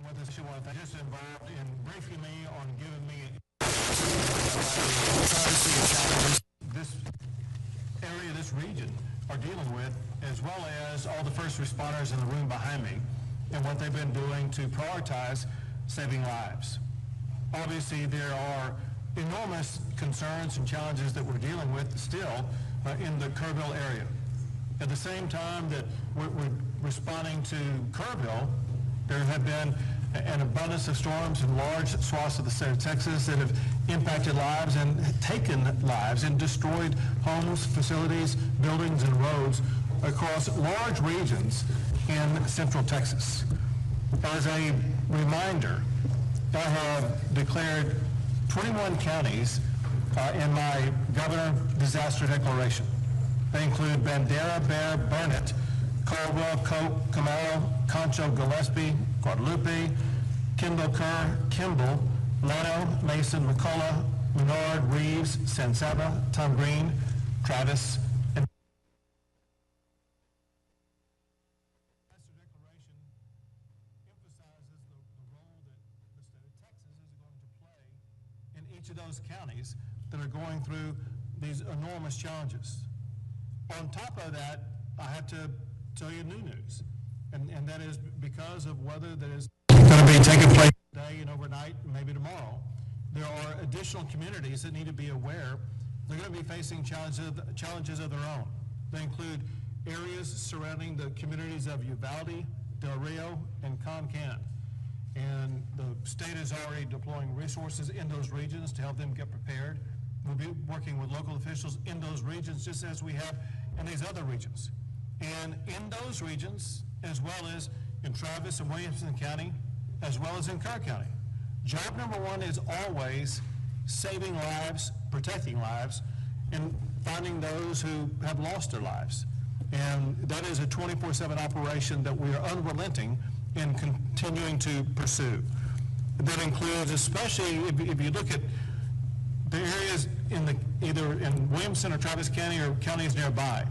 What this was just involved in briefing me on giving me this area, this region are dealing with, as well as all the first responders in the room behind me, and what they've been doing to prioritize saving lives. Obviously, there are enormous concerns and challenges that we're dealing with still in the Kerrville area. At the same time that we're responding to Kerrville, there have been an abundance of storms in large swaths of the state of Texas that have impacted lives and taken lives and destroyed homes, facilities, buildings, and roads across large regions in central Texas. As a reminder, I have declared 21 counties in my governor disaster declaration. They include Bandera, Bear, Burnett, Caldwell, Cope, Camaro, Concho, Gillespie, Guadalupe, Kendall, Kerr, Kimball, Llano, Mason, McCullough, Menard, Reeves, San Saba, Tom Green, Travis, and the declaration emphasizes the role that the state of Texas is going to play in each of those counties that are going through these enormous challenges. On top of that, I have to tell you new news, and that is because of weather that is going to be taking place today and overnight, and maybe tomorrow. There are additional communities that need to be aware they're going to be facing challenges of their own. They include areas surrounding the communities of Uvalde, Del Rio, and Concan. And the state is already deploying resources in those regions to help them get prepared. We'll be working with local officials in those regions just as we have in these other regions. And in those regions, as well as in Travis and Williamson County, as well as in Kerr County, job number one is always saving lives, protecting lives, and finding those who have lost their lives. And that is a 24/7 operation that we are unrelenting in continuing to pursue. That includes, especially if you look at the areas either in Williamson or Travis County or counties nearby.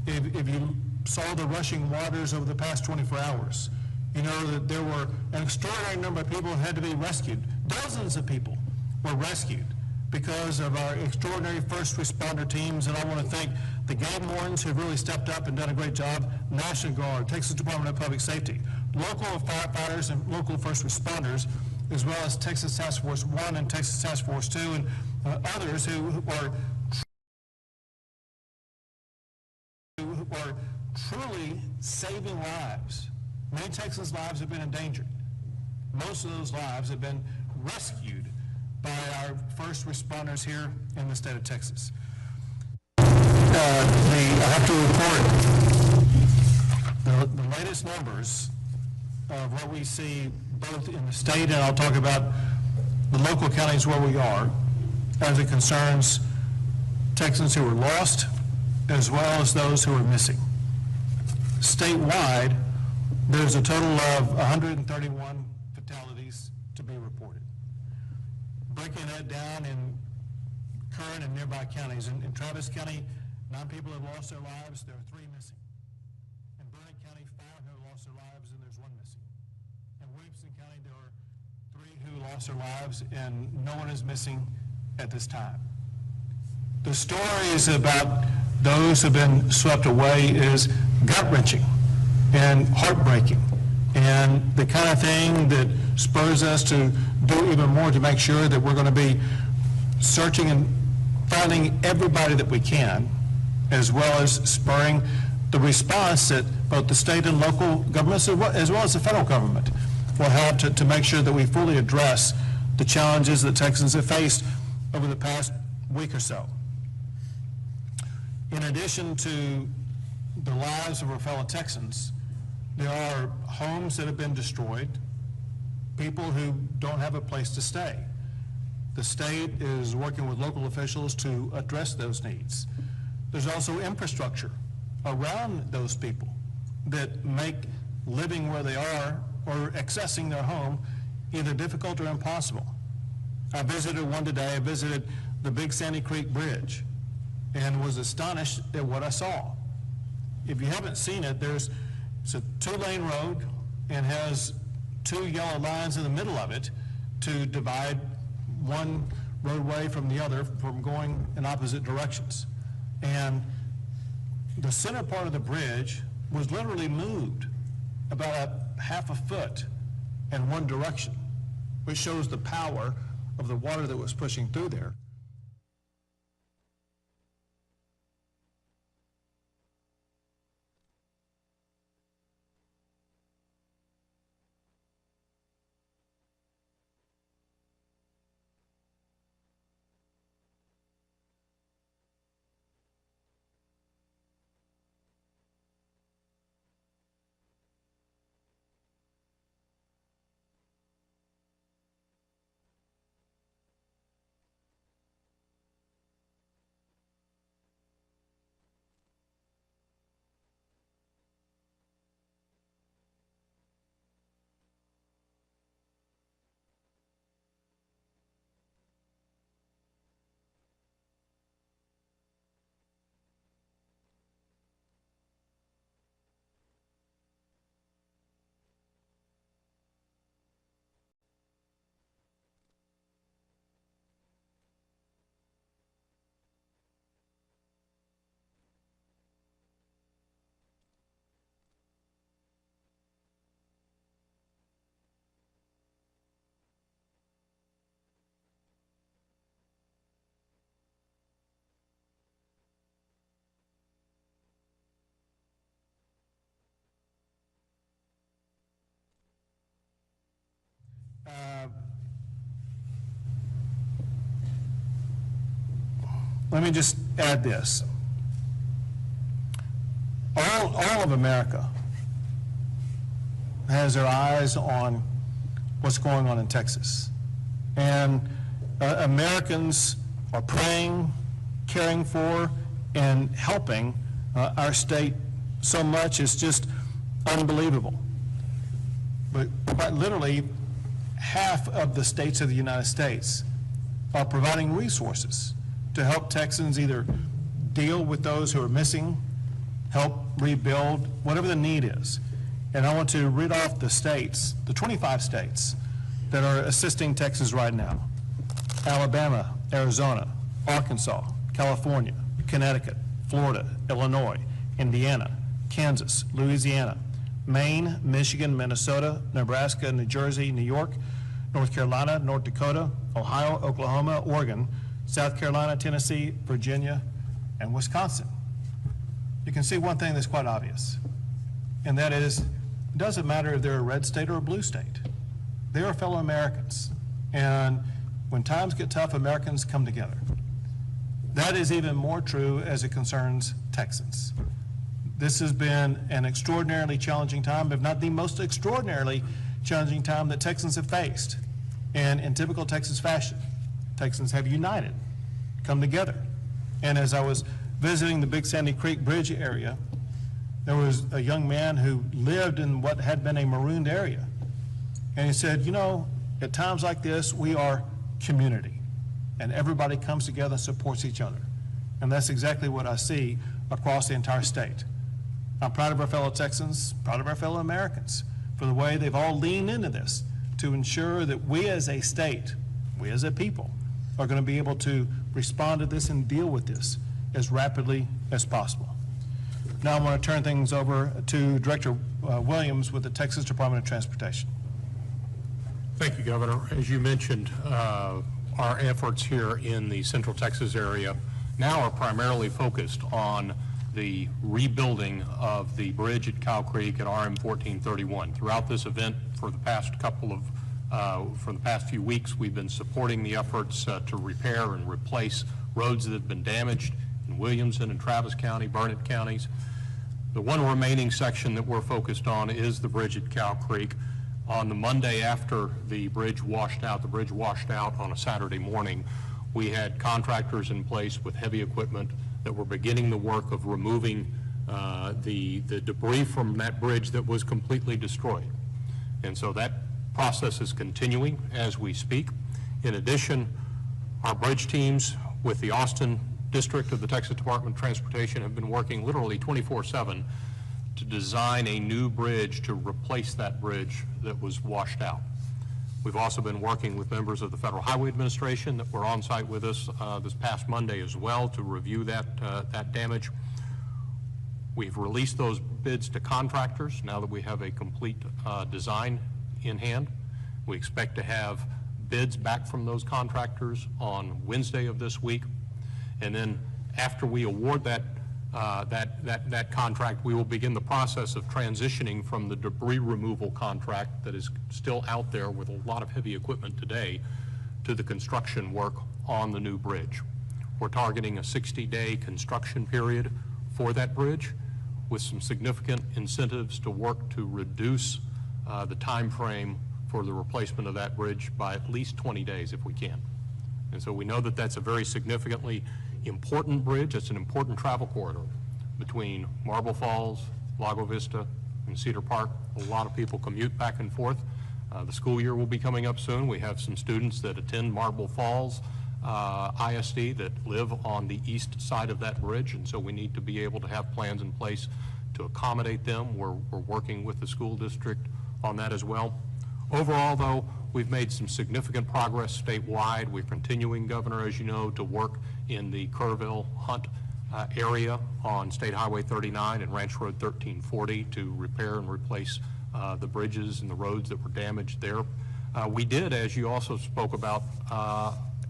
If you saw the rushing waters over the past 24 hours, you know that there were an extraordinary number of people who had to be rescued. Dozens of people were rescued because of our extraordinary first responder teams, and I want to thank the game wardens who've really stepped up and done a great job, National Guard, Texas Department of Public Safety, local firefighters and local first responders, as well as Texas Task Force 1 and Texas Task Force 2, and others who are truly saving lives. Many Texans' lives have been endangered. Most of those lives have been rescued by our first responders here in the state of Texas. I have to report the latest numbers of what we see both in the state, and I'll talk about the local counties where we are, as it concerns Texans who were lost, as well as those who are missing. Statewide, there's a total of 131 fatalities to be reported. Breaking that down in Kerr and nearby counties, in Travis County, 9 people have lost their lives, there are 3 missing. In Burnett County, 5 have lost their lives, and there's 1 missing. In Williamson County, there are 3 who lost their lives, and no one is missing at this time. The stories about those who have been swept away is gut-wrenching and heartbreaking, and the kind of thing that spurs us to do even more to make sure that we're going to be searching and finding everybody that we can, as well as spurring the response that both the state and local governments, as well as the federal government, will have to make sure that we fully address the challenges that Texans have faced over the past week or so. In addition to the lives of our fellow Texans, there are homes that have been destroyed, people who don't have a place to stay. The state is working with local officials to address those needs. There's also infrastructure around those people that make living where they are or accessing their home either difficult or impossible. I visited one today. I visited the Big Sandy Creek Bridge and was astonished at what I saw. If you haven't seen it, it's a 2-lane road and has two yellow lines in the middle of it to divide one roadway from the other from going in opposite directions. And the center part of the bridge was literally moved about a half a foot in one direction, which shows the power of the water that was pushing through there. Let me just add this. All of America has their eyes on what's going on in Texas. And Americans are praying, caring for, and helping our state so much. It's just unbelievable. But quite literally, half of the states of the United States are providing resources to help Texans either deal with those who are missing, help rebuild, whatever the need is. And I want to read off the states, the 25 states that are assisting Texas right now: Alabama, Arizona, Arkansas, California, Connecticut, Florida, Illinois, Indiana, Kansas, Louisiana, Maine, Michigan, Minnesota, Nebraska, New Jersey, New York, North Carolina, North Dakota, Ohio, Oklahoma, Oregon, South Carolina, Tennessee, Virginia, and Wisconsin. You can see one thing that's quite obvious, and that is, it doesn't matter if they're a red state or a blue state. They are fellow Americans, and when times get tough, Americans come together. That is even more true as it concerns Texans. This has been an extraordinarily challenging time, if not the most extraordinarily challenging time that Texans have faced. And in typical Texas fashion, Texans have united, come together. And as I was visiting the Big Sandy Creek Bridge area, there was a young man who lived in what had been a marooned area. And he said, you know, at times like this, we are community, and everybody comes together and supports each other. And that's exactly what I see across the entire state. I'm proud of our fellow Texans, proud of our fellow Americans for the way they've all leaned into this to ensure that we as a state, we as a people, are going to be able to respond to this and deal with this as rapidly as possible. Now I want to turn things over to Director Williams with the Texas Department of Transportation. Thank you, Governor. As you mentioned, our efforts here in the Central Texas area now are primarily focused on the rebuilding of the bridge at Cow Creek at RM 1431. Throughout this event, for the past few weeks, we've been supporting the efforts to repair and replace roads that have been damaged in Williamson and Travis County, Burnett counties. The one remaining section that we're focused on is the bridge at Cow Creek. On the Monday after the bridge washed out on a Saturday morning, we had contractors in place with heavy equipment that were beginning the work of removing the debris from that bridge that was completely destroyed. And so that process is continuing as we speak. In addition, our bridge teams with the Austin District of the Texas Department of Transportation have been working literally 24/7 to design a new bridge to replace that bridge that was washed out. We've also been working with members of the Federal Highway Administration that were on site with us this past Monday as well to review that damage. We've released those bids to contractors now that we have a complete design in hand. We expect to have bids back from those contractors on Wednesday of this week. And then after we award that contract, we will begin the process of transitioning from the debris removal contract that is still out there with a lot of heavy equipment today to the construction work on the new bridge. We're targeting a 60-day construction period for that bridge with some significant incentives to work to reduce the time frame for the replacement of that bridge by at least 20 days if we can. And so we know that that's a very significantly important bridge. It's an important travel corridor between Marble Falls, Lago Vista, and Cedar Park. A lot of people commute back and forth. The school year will be coming up soon. We have some students that attend Marble Falls ISD that live on the east side of that bridge, and so we need to be able to have plans in place to accommodate them. We're working with the school district on that as well. Overall, though, we've made some significant progress statewide. We're continuing, Governor, as you know, to work in the Kerrville Hunt area on State Highway 39 and Ranch Road 1340 to repair and replace the bridges and the roads that were damaged there. We did, as you also spoke about,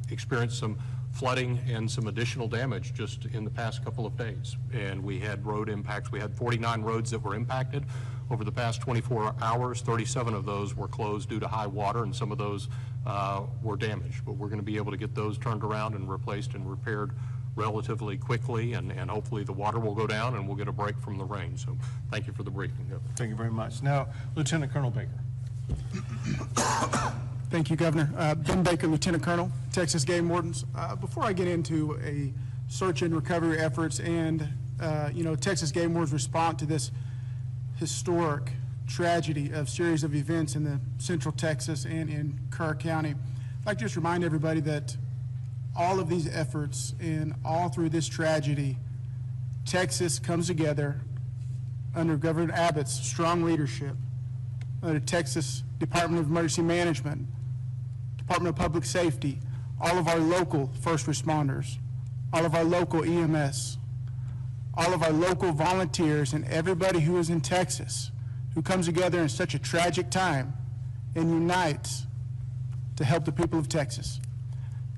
experience some flooding and some additional damage just in the past couple of days. And we had road impacts. We had 49 roads that were impacted over the past 24 hours. 37 of those were closed due to high water, and some of those were damaged. But we're going to be able to get those turned around and replaced and repaired relatively quickly, and hopefully the water will go down and we'll get a break from the rain. So thank you for the briefing, Governor. Thank you very much. Now, Lieutenant Colonel Baker. Thank you, Governor. Ben Baker, Lieutenant Colonel, Texas Game Wardens. Before I get into a search and recovery efforts and, Texas Game Wardens' response to this historic tragedy of series of events in the Central Texas and in Kerr County, I'd like to just remind everybody that all of these efforts and all through this tragedy, Texas comes together under Governor Abbott's strong leadership, under Texas Department of Emergency Management, Department of Public Safety, all of our local first responders, all of our local EMS, all of our local volunteers, and everybody who is in Texas who comes together in such a tragic time and unites to help the people of Texas.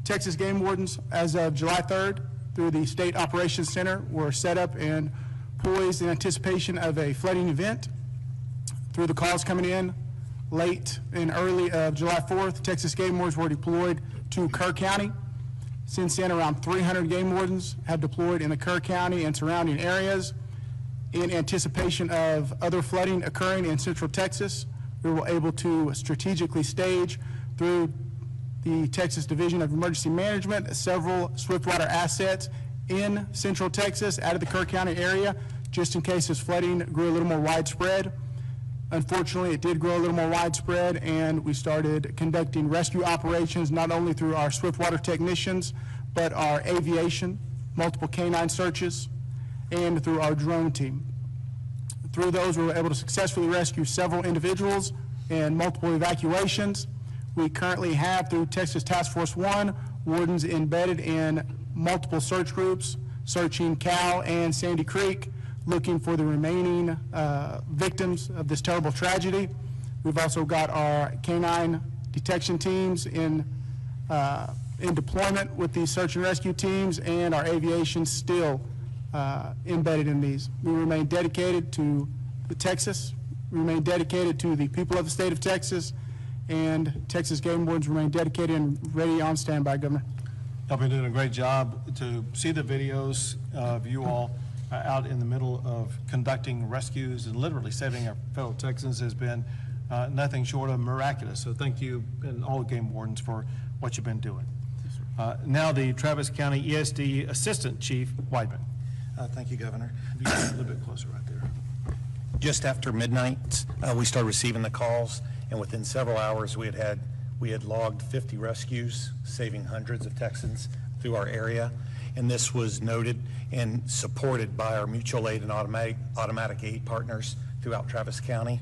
Texas Game Wardens, as of July 3rd, through the State Operations Center, were set up and poised in anticipation of a flooding event. Through the calls coming in late and early of July 4th, Texas Game Wardens were deployed to Kerr County. Since then, around 300 game wardens have deployed in the Kerr County and surrounding areas. In anticipation of other flooding occurring in Central Texas, we were able to strategically stage through the Texas Division of Emergency Management several swiftwater assets in Central Texas out of the Kerr County area, just in case this flooding grew a little more widespread. Unfortunately, it did grow a little more widespread, and we started conducting rescue operations not only through our swiftwater technicians, but our aviation, multiple canine searches, and through our drone team. Through those, we were able to successfully rescue several individuals and multiple evacuations. We currently have, through Texas Task Force 1, wardens embedded in multiple search groups, searching Cal and Sandy Creek, looking for the remaining victims of this terrible tragedy. We've also got our canine detection teams in deployment with these search and rescue teams, and our aviation still embedded in these. We remain dedicated to Texas, we remain dedicated to the people of the state of Texas, and Texas Game Wardens remain dedicated and ready on standby, Governor. Y'all been doing a great job. To see the videos of you all out in the middle of conducting rescues and literally saving our fellow Texans has been nothing short of miraculous. So thank you and all the game wardens for what you've been doing. Now the Travis County ESD Assistant Chief Weidman. Thank you, Governor. You get a little bit closer right there. Just after midnight, we started receiving the calls, and within several hours, we had logged 50 rescues, saving hundreds of Texans through our area. and this was noted and supported by our mutual aid and automatic aid partners throughout Travis County.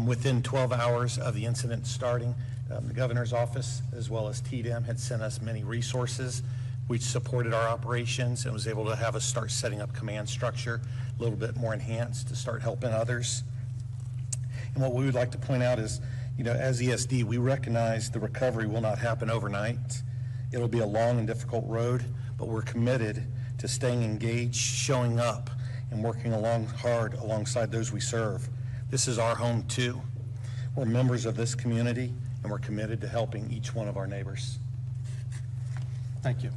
Within 12 hours of the incident starting, the governor's office as well as TDM had sent us many resources which supported our operations and was able to have us start setting up command structure a little bit more enhanced to start helping others. And what we would like to point out is, you know, as ESD, we recognize the recovery will not happen overnight. It'll be a long and difficult road, but we're committed to staying engaged, showing up, and working hard alongside those we serve. This is our home too. We're members of this community, and we're committed to helping each one of our neighbors. Thank you.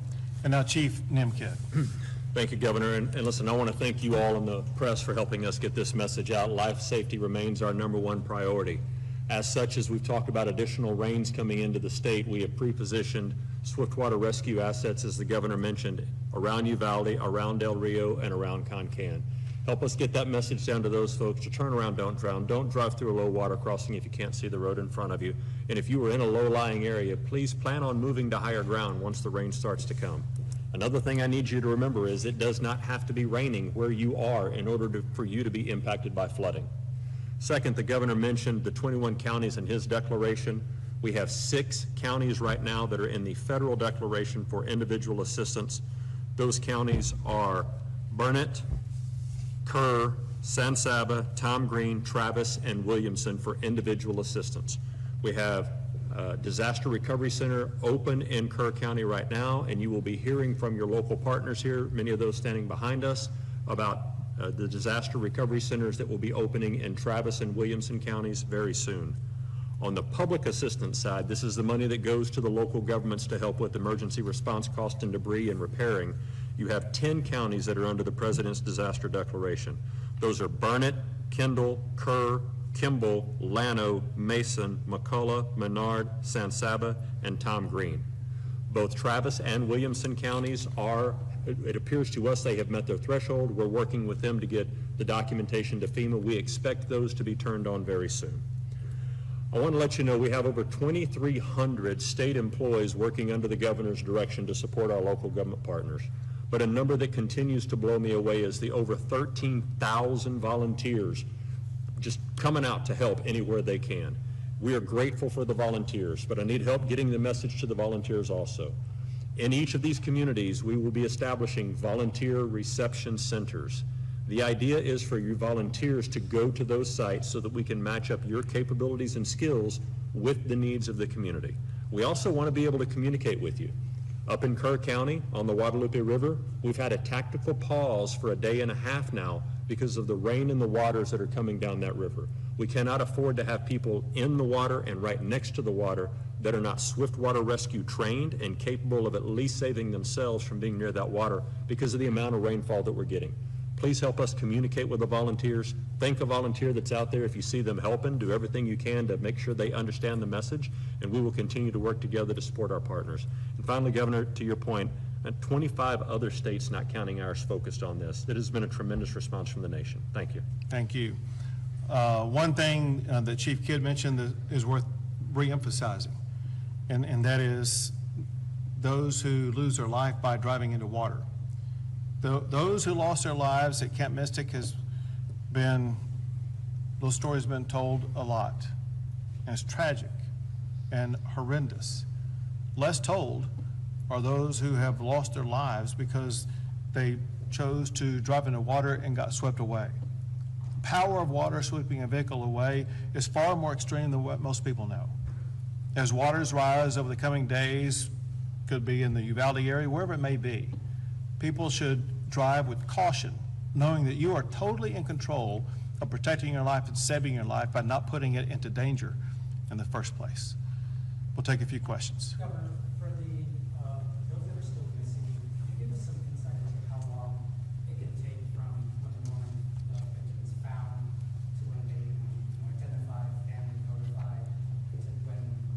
And now Chief Nimkid. Thank you, Governor. And listen, I want to thank you all in the press for helping us get this message out. Life safety remains our #1 priority. As such, as we've talked about additional rains coming into the state, we have pre-positioned swiftwater rescue assets, as the governor mentioned, around Uvalde, around Del Rio, and around Concan. Help us get that message down to those folks to turn around, don't drown. Don't drive through a low water crossing if you can't see the road in front of you. And if you are in a low-lying area, please plan on moving to higher ground once the rain starts to come. Another thing I need you to remember is it does not have to be raining where you are in order for you to be impacted by flooding. Second, the governor mentioned the 21 counties in his declaration. We have 6 counties right now that are in the federal declaration for individual assistance. Those counties are Burnett, Kerr, San Saba, Tom Green, Travis, and Williamson for individual assistance. We have Disaster Recovery Center open in Kerr County right now, and you will be hearing from your local partners here, many of those standing behind us, about the disaster recovery centers that will be opening in Travis and Williamson counties very soon. On the public assistance side, this is the money that goes to the local governments to help with emergency response cost and debris and repairing. You have 10 counties that are under the President's disaster declaration. Those are Burnett, Kendall, Kerr, Kimball, Llano, Mason, McCullough, Menard, San Saba, and Tom Green. Both Travis and Williamson counties are, it appears to us they have met their threshold. We're working with them to get the documentation to FEMA. We expect those to be turned on very soon. I want to let you know we have over 2,300 state employees working under the governor's direction to support our local government partners. But a number that continues to blow me away is the over 13,000 volunteers just coming out to help anywhere they can. We are grateful for the volunteers, but I need help getting the message to the volunteers also. In each of these communities, we will be establishing volunteer reception centers. The idea is for you volunteers to go to those sites so that we can match up your capabilities and skills with the needs of the community. We also want to be able to communicate with you. Up in Kerr County on the Guadalupe River, we've had a tactical pause for a day and a half now because of the rain and the waters that are coming down that river. We cannot afford to have people in the water and right next to the water that are not swiftwater rescue trained and capable of at least saving themselves from being near that water because of the amount of rainfall that we're getting. Please help us communicate with the volunteers. Thank a volunteer that's out there. If you see them helping, do everything you can to make sure they understand the message, and we will continue to work together to support our partners. And finally, Governor, to your point, 25 other states, not counting ours, focused on this. It has been a tremendous response from the nation. Thank you. Thank you. One thing that Chief Kidd mentioned that is worth re-emphasizing, and that is those who lose their life by driving into water. Those who lost their lives at Camp Mystic those stories have been told a lot, and it's tragic and horrendous. Less told are those who have lost their lives because they chose to drive into water and got swept away. The power of water sweeping a vehicle away is far more extreme than what most people know. As waters rise over the coming days, could be in the Uvalde area, wherever it may be, people should drive with caution, knowing that you are totally in control of protecting your life and saving your life by not putting it into danger in the first place. We'll take a few questions. Governor, for those that are still missing, could you give us some insight into how long it can take from when the victim is found to when they identify, family notified, to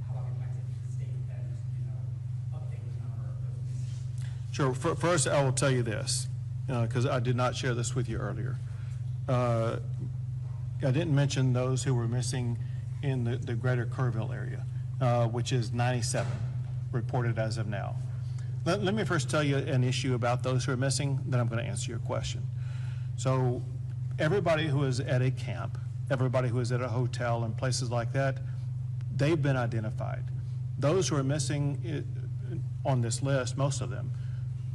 how long it might take the state then update the number of those missing? Sure. First, I will tell you this, because I did not share this with you earlier. I didn't mention those who were missing in the greater Kerrville area, which is 97 reported as of now. Let me first tell you an issue about those who are missing, then I'm going to answer your question. So everybody who is at a camp, everybody who is at a hotel and places like that, they've been identified. Those who are missing on this list, most of them,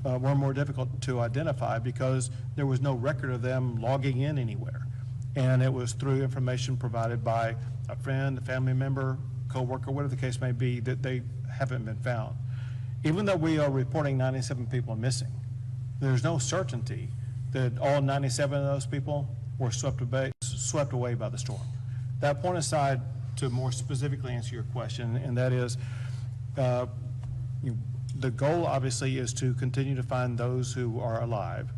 were more difficult to identify because there was no record of them logging in anywhere. And it was through information provided by a friend, a family member, coworker, whatever the case may be, that they haven't been found. Even though we are reporting 97 people missing, there's no certainty that all 97 of those people were swept away by the storm. That point aside, to more specifically answer your question, and that is, the goal obviously is to continue to find those who are alive.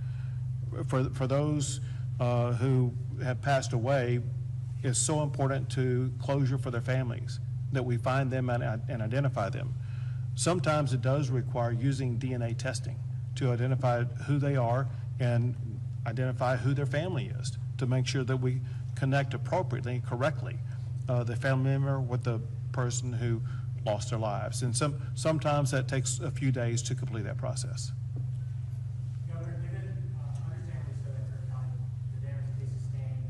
For those who have passed away, it's so important to closure for their families, that we find them and identify them. Sometimes it does require using DNA testing to identify who they are and identify who their family is, to make sure that we connect appropriately, correctly, the family member with the person who lost their lives. And sometimes that takes a few days to complete that process. Governor, given, understandably so, that Kirk County, the damage they sustained,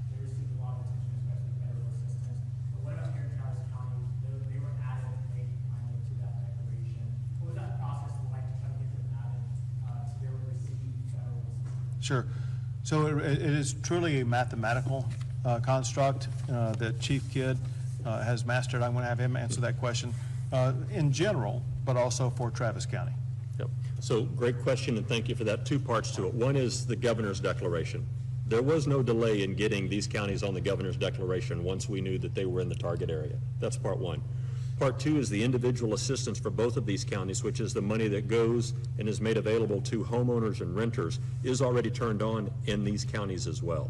they received a lot of attention, especially medical assistance. But what about here in Travis County? They were added late kind of to that declaration. What was that process like to try to get them added to be able to receive federal assistance? Sure. So it is truly a mathematical construct that Chief Kidd has mastered. I'm going to have him answer that question in general, but also for Travis County. Yep. So great question, and thank you for that. Two parts to it. One is the governor's declaration. There was no delay in getting these counties on the governor's declaration once we knew that they were in the target area. That's part one. Part two is the individual assistance for both of these counties, which is the money that goes and is made available to homeowners and renters, is already turned on in these counties as well.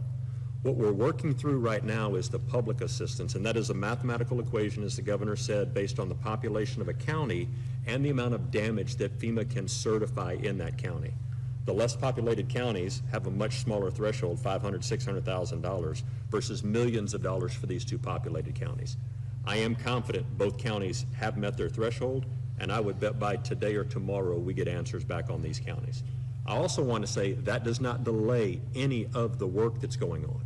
What we're working through right now is the public assistance, and that is a mathematical equation, as the governor said, based on the population of a county and the amount of damage that FEMA can certify in that county. The less populated counties have a much smaller threshold, $500,000, $600,000, versus millions of dollars for these two populated counties. I am confident both counties have met their threshold, and I would bet by today or tomorrow we get answers back on these counties. I also want to say that does not delay any of the work that's going on.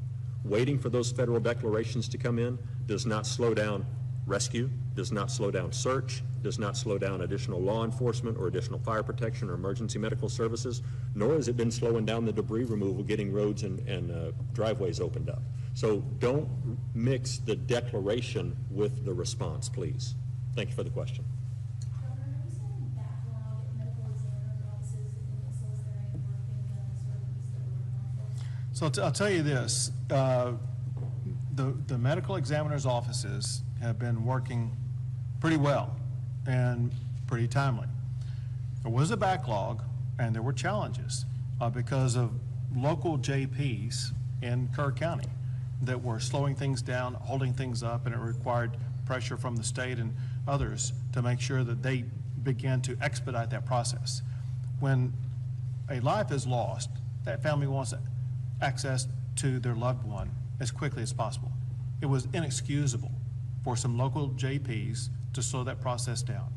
Waiting for those federal declarations to come in does not slow down rescue, does not slow down search, does not slow down additional law enforcement or additional fire protection or emergency medical services, nor has it been slowing down the debris removal, getting roads and driveways opened up. So don't mix the declaration with the response, please. Thank you for the question. Governor, are you saying backlog at medical examiner's offices and so is there any work being done to sort of ease the burden on folks? So I'll tell you this, the medical examiner's offices have been working pretty well and pretty timely. There was a backlog and there were challenges because of local JPs in Kerr County that were slowing things down, holding things up, and it required pressure from the state and others to make sure that they began to expedite that process. When a life is lost, that family wants access to their loved one as quickly as possible. It was inexcusable for some local JPs to slow that process down.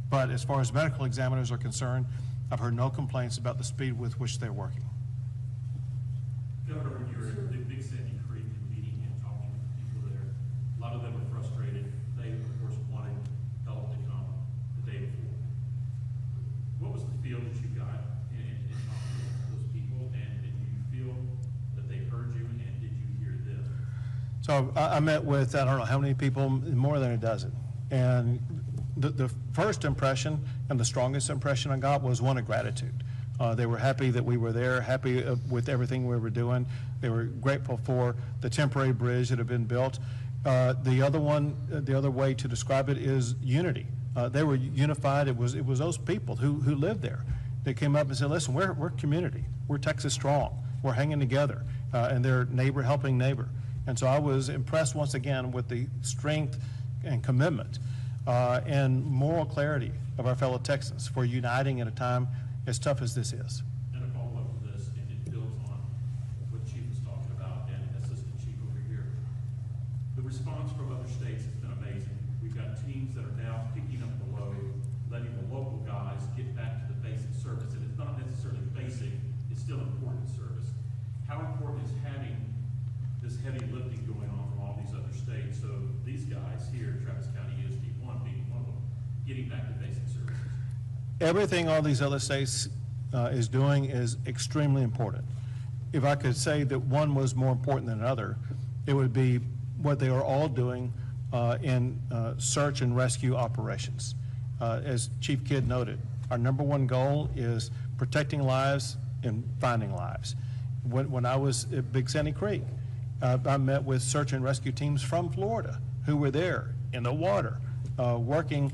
But as far as medical examiners are concerned, I've heard no complaints about the speed with which they're working. Governor, when you were at the Big Sandy Creek and meeting and talking with people there, a lot of them were frustrated. They, of course, wanted help to come the day before. What was the feel that you got in talking with those people, and did you feel that they heard you, and did you hear them? So I met with, I don't know how many people, more than a dozen. And the first impression and the strongest impression I got was one of gratitude. They were happy that we were there, happy with everything we were doing. They were grateful for the temporary bridge that had been built. The other way to describe it is unity. They were unified. It was those people who lived there. They came up and said, listen, we're community. We're Texas strong. We're hanging together. And they're neighbor helping neighbor. And so I was impressed once again with the strength and commitment and moral clarity of our fellow Texans for uniting at a time as tough as this is. And a follow-up to this, and it builds on what Chief was talking about, and Assistant Chief over here. The response from other states has been amazing. We've got teams that are now picking up the load letting the local guys get back to the basic service, and it's not necessarily basic, it's still important service. How important is having this heavy lifting going on from all these other states? So these guys here, Travis County ESD 1 being one of them, getting back to basic services. Everything all these other states is doing is extremely important. If I could say that one was more important than another, it would be what they are all doing in search and rescue operations. As Chief Kidd noted, our number one goal is protecting lives and finding lives. When I was at Big Sandy Creek, I met with search and rescue teams from Florida who were there in the water, working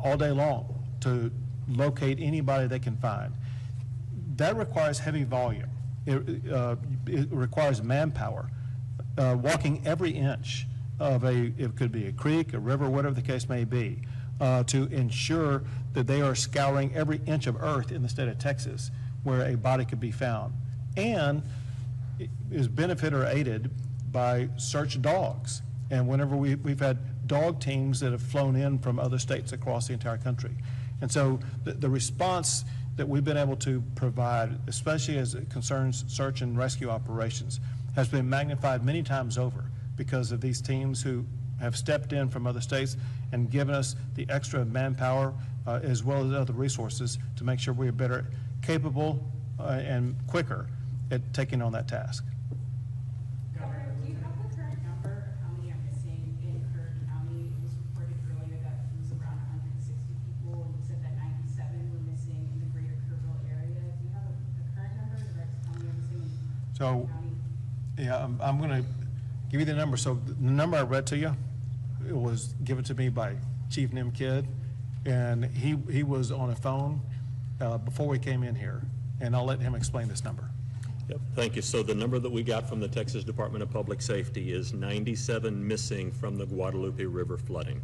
all day long to locate anybody they can find. That requires heavy volume. It requires manpower, walking every inch of it could be a creek, a river, whatever the case may be, to ensure that they are scouring every inch of earth in the state of Texas where a body could be found. And is benefited or aided by search dogs. And whenever we've had dog teams that have flown in from other states across the entire country. And so the response that we've been able to provide, especially as it concerns search and rescue operations, has been magnified many times over because of these teams who have stepped in from other states and given us the extra manpower as well as other resources to make sure we are better capable and quicker at taking on that task. Governor, do you have the current number of how many are missing in Kerr County? It was reported earlier that it was around 160 people, and you said that 97 were missing in the greater Kerrville area. Do you have the current number, or how many are missing in So, Kerr County? yeah, I'm going to give you the number. So the number I read to you, it was given to me by Chief Nim Kidd, and he was on a phone before we came in here, and I'll let him explain this number. Yep, thank you. So the number that we got from the Texas Department of Public Safety is 97 missing from the Guadalupe River flooding.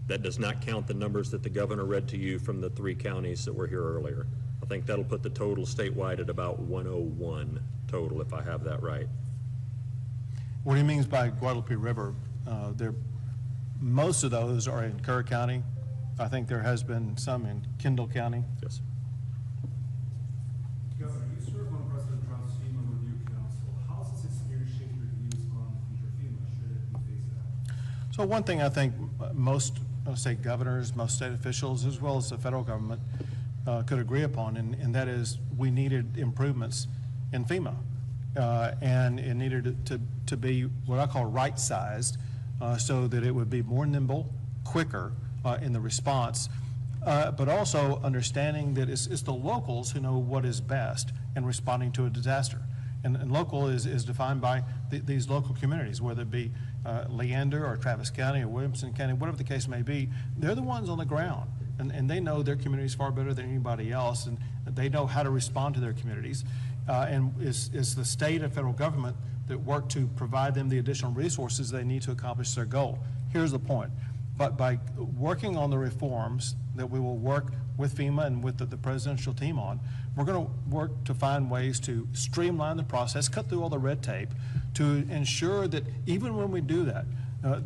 That does not count the numbers that the governor read to you from the 3 counties that were here earlier. I think that'll put the total statewide at about 101 total, if I have that right. What he means by Guadalupe River, most of those are in Kerr County. I think there has been some in Kendall County. Yes. Governor, you serve on President Trump's FEMA Review Council. How has this experience shaped your views on future FEMA should it be phased out? So one thing I think most, say governors, most state officials, as well as the federal government could agree upon, and that is we needed improvements in FEMA. And it needed to be what I call right-sized so that it would be more nimble, quicker in the response, but also understanding that it's the locals who know what is best in responding to a disaster. And local is defined by these local communities, whether it be Leander or Travis County or Williamson County, whatever the case may be. They're the ones on the ground, and they know their communities far better than anybody else, and they know how to respond to their communities. And it's the state and federal government that work to provide them the additional resources they need to accomplish their goal. Here's the point. But by working on the reforms that we will work with FEMA and with the presidential team on, we're going to work to find ways to streamline the process, cut through all the red tape, to ensure that even when we do that,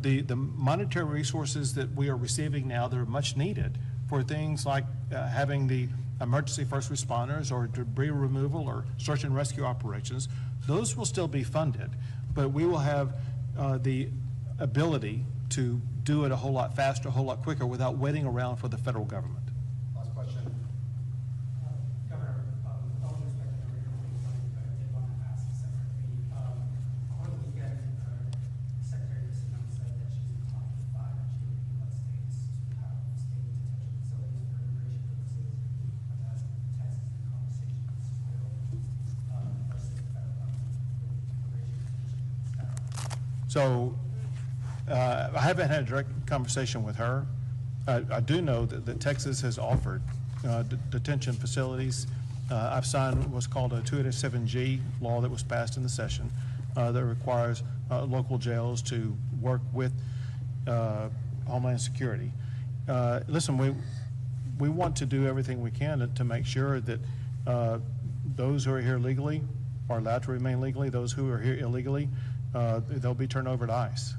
the monetary resources that we are receiving now that are much needed for things like having the emergency first responders or debris removal or search and rescue operations, those will still be funded, but we will have the ability to do it a whole lot faster, a whole lot quicker without waiting around for the federal government. Last question. Governor, with all due respect, I know you're really funny, but I did want to ask separately. On the weekend, Secretary Christensen said that she's inclined to provide that she would let states to have state detention facilities for immigration purposes. As Texas in conversations will versus the federal government with immigration detention staff. So I haven't had a direct conversation with her. I do know that Texas has offered detention facilities. I've signed what's called a 287G law that was passed in the session that requires local jails to work with Homeland Security. Listen, we want to do everything we can to make sure that those who are here legally are allowed to remain legally. Those who are here illegally, they'll be turned over to ICE.